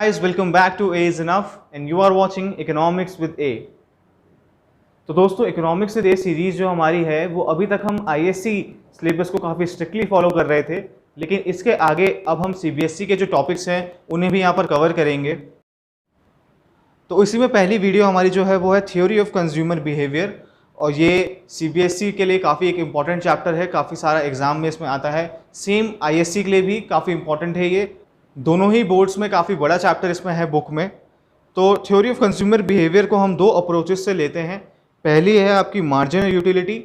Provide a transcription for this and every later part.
Guys, welcome back to A is Enough and you are watching Economics with A। तो दोस्तों, economics with A series जो हमारी है वो अभी तक हम आईएससी सिलेबस को काफ़ी स्ट्रिक्टली फॉलो कर रहे थे, लेकिन इसके आगे अब हम सीबीएसई के जो टॉपिक्स हैं उन्हें भी यहाँ पर कवर करेंगे। तो इसी में पहली वीडियो हमारी जो है वो है थ्योरी ऑफ कंज्यूमर बिहेवियर, और ये सीबीएसई के लिए काफ़ी एक इम्पॉर्टेंट चैप्टर है, काफ़ी सारा एग्जाम में इसमें आता है। सेम आईएससी के लिए भी काफ़ी इंपॉर्टेंट है, ये दोनों ही बोर्ड्स में काफ़ी बड़ा चैप्टर इसमें है बुक में। तो थ्योरी ऑफ कंज्यूमर बिहेवियर को हम दो अप्रोचेस से लेते हैं। पहली है आपकी मार्जिनल यूटिलिटी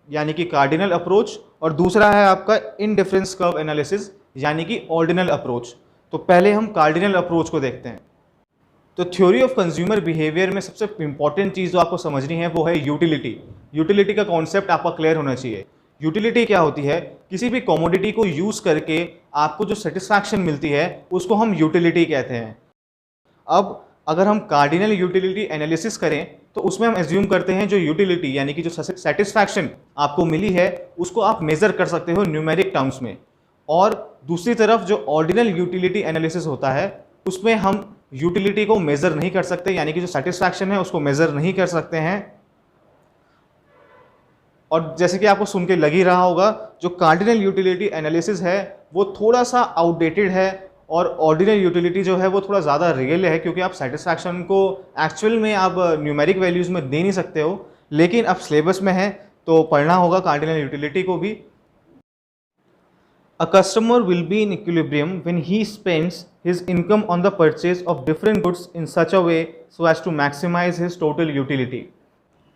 यानी कि कार्डिनल अप्रोच, और दूसरा है आपका इनडिफरेंस कर्व एनालिसिस यानी कि ऑर्डिनल अप्रोच। तो पहले हम कार्डिनल अप्रोच को देखते हैं। तो थ्योरी ऑफ कंज्यूमर बिहेवियर में सबसे इंपॉर्टेंट चीज़ जो आपको समझनी है वो है यूटिलिटी। यूटिलिटी का कॉन्सेप्ट आपका क्लियर होना चाहिए। यूटिलिटी क्या होती है? किसी भी कमोडिटी को यूज़ करके आपको जो सेटिस्फैक्शन मिलती है उसको हम यूटिलिटी कहते हैं। अब अगर हम कार्डिनल यूटिलिटी एनालिसिस करें तो उसमें हम एज्यूम करते हैं जो यूटिलिटी यानी कि जो सेटिस्फैक्शन आपको मिली है उसको आप मेज़र कर सकते हो न्यूमेरिक टर्म्स में, और दूसरी तरफ जो ऑर्डिनल यूटिलिटी एनालिसिस होता है उसमें हम यूटिलिटी को मेज़र नहीं कर सकते, यानी कि जो सेटिस्फैक्शन है उसको मेज़र नहीं कर सकते हैं। और जैसे कि आपको सुन के लग ही रहा होगा, जो कार्डिनल यूटिलिटी एनालिसिस है वो थोड़ा सा आउटडेटेड है, और ऑर्डिनल यूटिलिटी जो है वो थोड़ा ज़्यादा रियल है, क्योंकि आप सेटिस्फैक्शन को एक्चुअल में आप न्यूमेरिक वैल्यूज़ में दे नहीं सकते हो, लेकिन अब सिलेबस में है तो पढ़ना होगा कार्डिनल यूटिलिटी को भी। A customer will be in equilibrium when he spends his income on the purchase of different goods in such a way so as to maximize his total utility।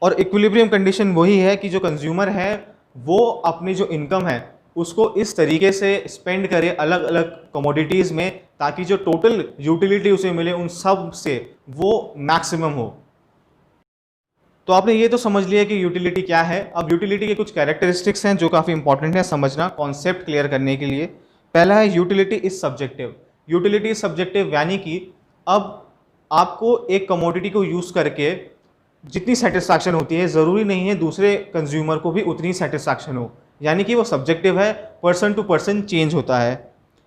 और equilibrium condition वही है कि जो consumer है वो अपनी जो income है उसको इस तरीके से स्पेंड करे अलग अलग कमोडिटीज़ में, ताकि जो टोटल यूटिलिटी उसे मिले उन सब से वो मैक्सिमम हो। तो आपने ये तो समझ लिया कि यूटिलिटी क्या है। अब यूटिलिटी के कुछ कैरेक्टरिस्टिक्स हैं जो काफ़ी इंपॉर्टेंट है समझना कॉन्सेप्ट क्लियर करने के लिए। पहला है utility is subjective. Utility is subjective यानी कि अब आपको एक कमोडिटी को यूज़ करके जितनी सेटिस्फैक्शन होती है ज़रूरी नहीं है दूसरे कंज्यूमर को भी उतनी सेटिस्फैक्शन हो, यानी कि वो सब्जेक्टिव है, पर्सन टू पर्सन चेंज होता है।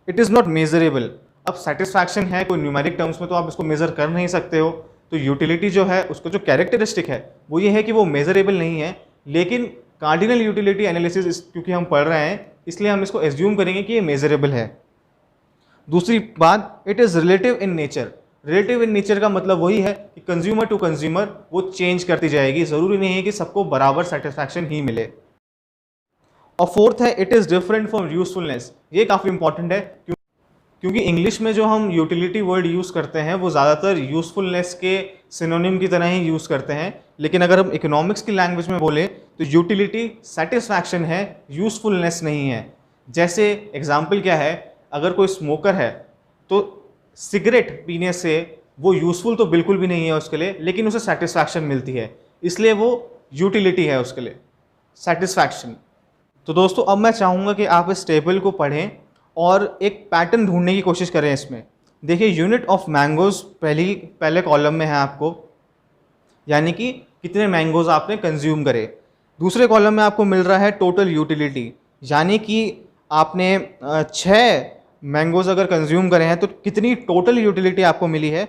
It is not measurable. अब सेटिस्फैक्शन है कोई न्यूमेरिक टर्म्स में तो आप इसको मेज़र कर नहीं सकते हो, तो यूटिलिटी जो है उसका जो कैरेक्टरिस्टिक है वो ये है कि वो मेजरेबल नहीं है। लेकिन कार्डिनल यूटिलिटी एनालिसिस क्योंकि हम पढ़ रहे हैं इसलिए हम इसको एज्यूम करेंगे कि ये मेजरेबल है। दूसरी बात, it is relative in nature. Relative in nature का मतलब वही है कि कंज्यूमर टू कंज्यूमर वो चेंज करती जाएगी, ज़रूरी नहीं है कि सबको बराबर सेटिस्फैक्शन ही मिले। और फोर्थ है, it is different from usefulness. ये काफ़ी इंपॉर्टेंट है क्योंकि इंग्लिश में जो हम यूटिलिटी वर्ड यूज़ करते हैं वो ज़्यादातर यूज़फुलनेस के सिनोनिम की तरह ही यूज़ करते हैं, लेकिन अगर हम इकोनॉमिक्स की लैंग्वेज में बोलें तो यूटिलिटी सेटिस्फैक्शन है, यूज़फुलनेस नहीं है। जैसे एग्जाम्पल क्या है, अगर कोई स्मोकर है तो सिगरेट पीने से वो यूज़फुल तो बिल्कुल भी नहीं है उसके लिए, लेकिन उसे सेटिस्फैक्शन मिलती है, इसलिए वो यूटिलिटी है उसके लिए, सेटिस्फैक्शन। तो दोस्तों अब मैं चाहूँगा कि आप इस टेबल को पढ़ें और एक पैटर्न ढूंढने की कोशिश करें इसमें। देखिए, यूनिट ऑफ मैंगोज़ पहले कॉलम में है आपको, यानी कि कितने मैंगोज़ आपने कंज्यूम करे। दूसरे कॉलम में आपको मिल रहा है टोटल यूटिलिटी, यानी कि आपने 6 मैंगोज़ अगर कंज्यूम करे हैं तो कितनी टोटल यूटिलिटी आपको मिली है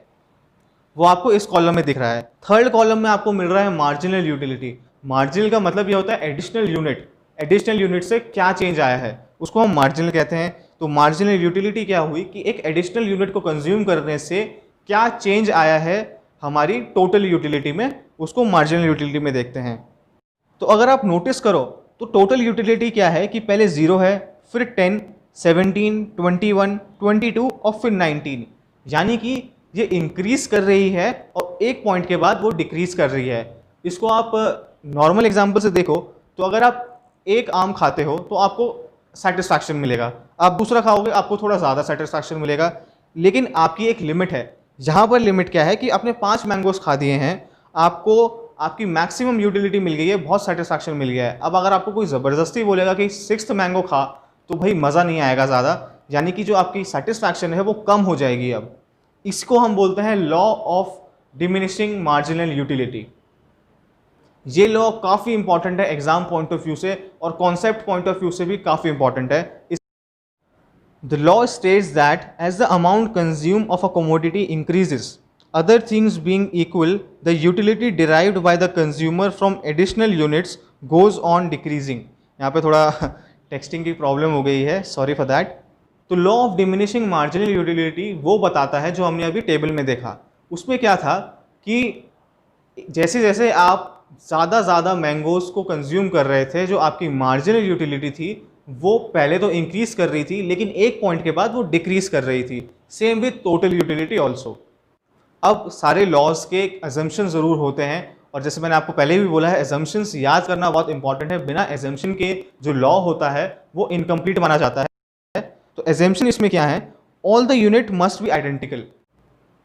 वो आपको इस कॉलम में दिख रहा है। थर्ड कॉलम में आपको मिल रहा है मार्जिनल यूटिलिटी। मार्जिनल का मतलब ये होता है एडिशनल यूनिट। एडिशनल यूनिट से क्या चेंज आया है उसको हम मार्जिनल कहते हैं। तो मार्जिनल यूटिलिटी क्या हुई कि एक एडिशनल यूनिट को कंज्यूम करने से क्या चेंज आया है हमारी टोटल यूटिलिटी में, उसको मार्जिनल यूटिलिटी में देखते हैं। तो अगर आप नोटिस करो तो टोटल यूटिलिटी क्या है कि पहले 0 है, फिर 10, 17, 21, 22 और फिर 19, यानी कि ये इंक्रीज कर रही है और एक पॉइंट के बाद वो डिक्रीज कर रही है। इसको आप नॉर्मल एग्जांपल से देखो तो अगर आप एक आम खाते हो तो आपको सेटिस्फैक्शन मिलेगा, आप दूसरा खाओगे आपको थोड़ा ज़्यादा सेटिस्फैक्शन मिलेगा, लेकिन आपकी एक लिमिट है। यहाँ पर लिमिट क्या है कि आपने 5 मैंगोज खा दिए हैं, आपको आपकी मैक्सिमम यूटिलिटी मिल गई है, बहुत सेटिस्फैक्शन मिल गया है। अब अगर आपको कोई ज़बरदस्ती बोलेगा कि 6th मैंगो खा तो भाई मज़ा नहीं आएगा ज़्यादा, यानी कि जो आपकी सेटिस्फैक्शन है वो कम हो जाएगी। अब इसको हम बोलते हैं law of diminishing marginal utility. ये लॉ काफ़ी इंपॉर्टेंट है एग्जाम पॉइंट ऑफ व्यू से और कॉन्सेप्ट पॉइंट ऑफ व्यू से भी काफ़ी इंपॉर्टेंट है। The law states that as the amount consumed of a commodity increases, other things being equal, the utility derived by the consumer from additional units goes on decreasing. यहाँ पे थोड़ा texting की problem हो गई है, sorry for that. तो law of diminishing marginal utility वो बताता है जो हमने अभी टेबल में देखा. उसमें क्या था कि जैसे जैसे आप ज़्यादा मैंगोज़ को कंज्यूम कर रहे थे, जो आपकी मार्जिनल यूटिलिटी थी वो पहले तो इंक्रीज़ कर रही थी, लेकिन एक पॉइंट के बाद वो डिक्रीज़ कर रही थी. Same with total utility also. अब सारे लॉज के एजम्पशन ज़रूर होते हैं, और जैसे मैंने आपको पहले भी बोला है, एजम्पशंस याद करना बहुत इंपॉर्टेंट है. बिना एजम्पशन के जो लॉ होता है वो इनकम्प्लीट माना जाता है. तो एजम्पशन इसमें क्या है, all the unit must be identical.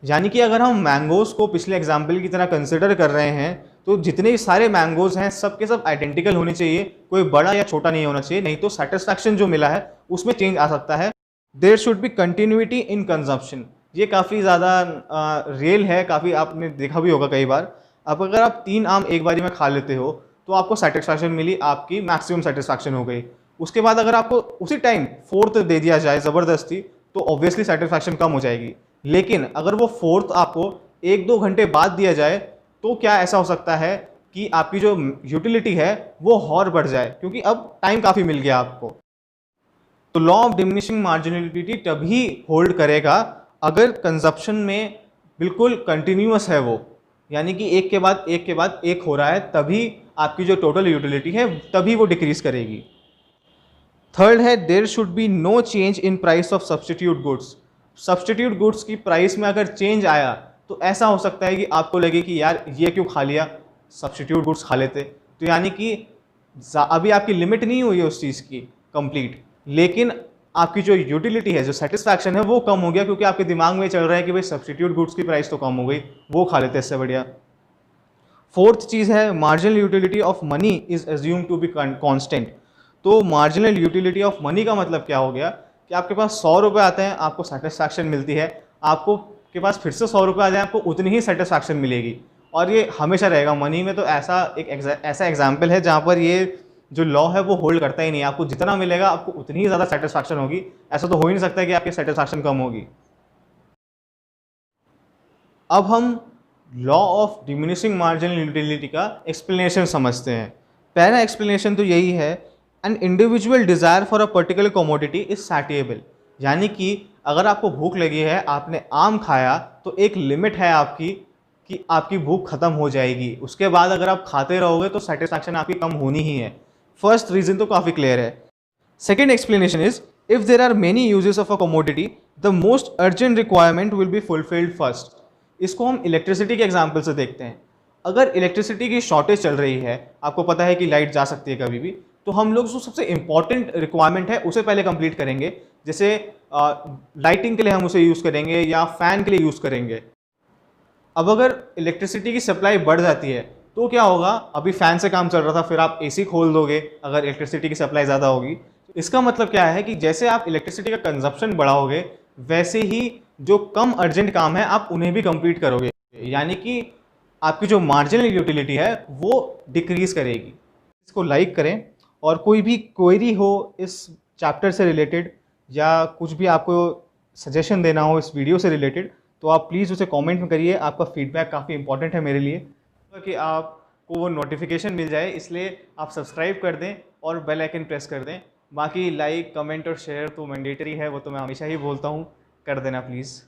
यानी कि अगर हम मैंगोज़ को पिछले एग्जाम्पल की तरह कंसिडर कर रहे हैं तो जितने भी सारे मैंगोज़ हैं सब के सब आइडेंटिकल होने चाहिए, कोई बड़ा या छोटा नहीं होना चाहिए, नहीं तो सेटिस्फैक्शन जो मिला है उसमें चेंज आ सकता है. There should be continuity in consumption. ये काफ़ी ज़्यादा रियल है, काफ़ी आपने देखा भी होगा कई बार. अब अगर आप 3 आम एक बारी में खा लेते हो तो आपको सेटिस्फैक्शन मिली, आपकी मैक्सिमम सेटिस्फैक्शन हो गई. उसके बाद अगर आपको उसी टाइम 4th दे दिया जाए ज़बरदस्ती तो ऑब्वियसली सेटिस्फैक्शन कम हो जाएगी. लेकिन अगर वो 4th आपको 1-2 घंटे बाद दिया जाए तो क्या ऐसा हो सकता है कि आपकी जो यूटिलिटी है वो और बढ़ जाए, क्योंकि अब टाइम काफ़ी मिल गया आपको. तो लॉ ऑफ डिमिनिशिंग मार्जिनलिटी तभी होल्ड करेगा अगर कंजप्शन में बिल्कुल कंटिन्यूअस है वो, यानी कि एक के बाद एक के बाद एक हो रहा है, तभी आपकी जो टोटल यूटिलिटी है तभी वो डिक्रीज करेगी. थर्ड है, there should be no change in price of substitute goods. Substitute goods की प्राइस में अगर चेंज आया तो ऐसा हो सकता है कि आपको लगे कि यार ये क्यों खा लिया, सब्सटीट्यूट गुड्स खा लेते. तो यानी कि अभी आपकी लिमिट नहीं हुई है उस चीज़ की कंप्लीट, लेकिन आपकी जो यूटिलिटी है, जो सेटिस्फैक्शन है वो कम हो गया, क्योंकि आपके दिमाग में चल रहा है कि भाई सब्सटीट्यूट गुड्स की प्राइस तो कम हो गई, वो खा लेते इससे बढ़िया. फोर्थ चीज़ है, marginal utility of money is assume to be constant. तो मार्जिनल यूटिलिटी ऑफ मनी का मतलब क्या हो गया कि आपके पास 100 रुपये आते हैं, आपको सेटिस्फैक्शन मिलती है, आपको के पास फिर से 100 रुपये आ जाए आपको उतनी ही सेटिस्फैक्शन मिलेगी, और ये हमेशा रहेगा. मनी में तो ऐसा एग्जाम्पल है जहाँ पर ये जो लॉ है वो होल्ड करता ही नहीं. आपको जितना मिलेगा आपको उतनी ही ज़्यादा सेटिस्फैक्शन होगी, ऐसा तो हो ही नहीं सकता कि आपकी सेटिस्फैक्शन कम होगी. अब हम law of diminishing marginal utility का एक्सप्लेनेशन समझते हैं. पहला एक्सप्लेनेशन तो यही है, an individual desire for a particular commodity is satiable. यानी कि अगर आपको भूख लगी है, आपने आम खाया, तो एक लिमिट है आपकी कि आपकी भूख खत्म हो जाएगी. उसके बाद अगर आप खाते रहोगे तो सेटिस्फैक्शन आपकी कम होनी ही है. फर्स्ट रीजन तो काफ़ी क्लियर है. Second explanation is, if there are many uses of a commodity the most urgent requirement will be fulfilled first. इसको हम इलेक्ट्रिसिटी के एग्जाम्पल से देखते हैं. अगर इलेक्ट्रिसिटी की शॉर्टेज चल रही है, आपको पता है कि लाइट जा सकती है कभी भी, तो हम लोग जो सबसे इंपॉर्टेंट रिक्वायरमेंट है उसे पहले कंप्लीट करेंगे. जैसे लाइटिंग के लिए हम उसे यूज़ करेंगे या फैन के लिए यूज़ करेंगे. अब अगर इलेक्ट्रिसिटी की सप्लाई बढ़ जाती है तो क्या होगा, अभी फैन से काम चल रहा था, फिर आप एसी खोल दोगे अगर इलेक्ट्रिसिटी की सप्लाई ज़्यादा होगी. इसका मतलब क्या है कि जैसे आप इलेक्ट्रिसिटी का कंजप्शन बढ़ाओगे वैसे ही जो कम अर्जेंट काम है आप उन्हें भी कंप्लीट करोगे, यानी कि आपकी जो मार्जिनल यूटिलिटी है वो डिक्रीज करेगी. इसको लाइक करें, और कोई भी क्वेरी हो इस चैप्टर से रिलेटेड या कुछ भी आपको सजेशन देना हो इस वीडियो से रिलेटेड, तो आप प्लीज़ उसे कमेंट में करिए. आपका फीडबैक काफ़ी इंपॉर्टेंट है मेरे लिए, कि आपको वो नोटिफिकेशन मिल जाए, इसलिए आप सब्सक्राइब कर दें और बेल आइकन प्रेस कर दें. बाकी लाइक, कमेंट और शेयर तो मैंडेटरी है, वो तो मैं हमेशा ही बोलता हूँ, कर देना प्लीज़.